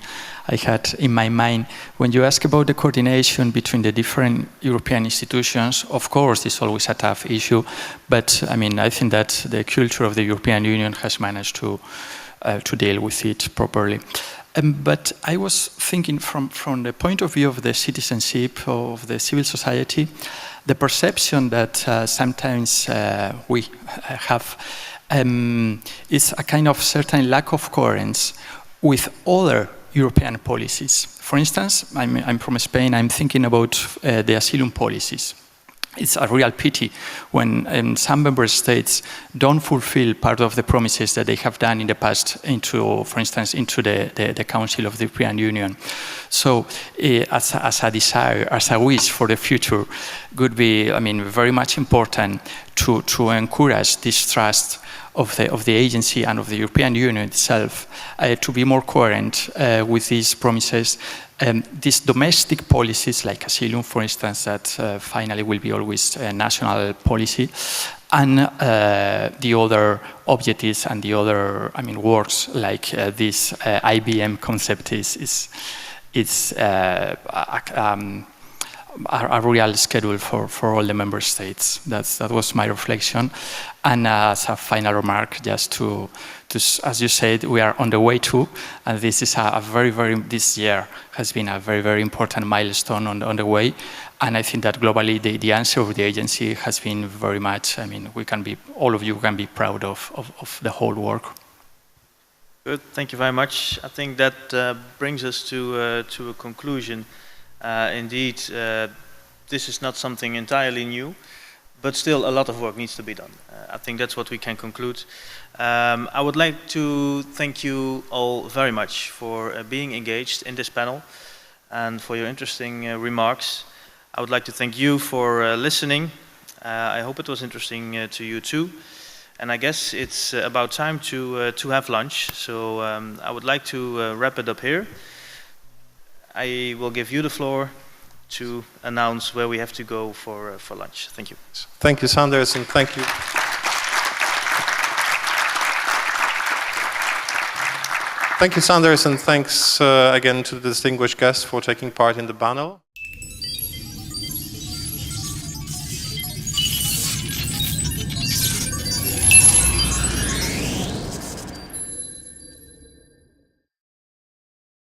I had in my mind. When you ask about the coordination between the different European institutions, of course, it's always a tough issue, but I mean, I think that the culture of the European Union has managed to deal with it properly. But I was thinking from the point of view of the citizenship, of the civil society, the perception that sometimes we have is a kind of certain lack of coherence with other European policies. For instance, I'm from Spain, I'm thinking about the asylum policies. It's a real pity when some member states don't fulfill part of the promises that they have done in the past for instance, into the Council of the European Union. So as a desire, as a wish for the future, would be, I mean, very much important to encourage this trust of the agency and of the European Union itself to be more coherent with these promises. These domestic policies, like asylum, for instance, that finally will be always a national policy, and the other objectives and the other, I mean, works like this IBM concept is a real schedule for all the member states. That was my reflection. And as a final remark, just to as you said, we are on the way to, and this is this year has been a very, very important milestone on the way. And I think that globally the answer of the agency has been very much, I mean, all of you can be proud of the whole work. Good, thank you very much. I think that brings us to a conclusion. Indeed, this is not something entirely new, but still a lot of work needs to be done. I think that's what we can conclude. I would like to thank you all very much for being engaged in this panel and for your interesting remarks. I would like to thank you for listening. I hope it was interesting to you too. And I guess it's about time to have lunch. So I would like to wrap it up here. I will give you the floor to announce where we have to go for lunch. Thank you. Thank you, Sanders, and thank you. Thank you, Sanders, and thanks again to the distinguished guests for taking part in the panel.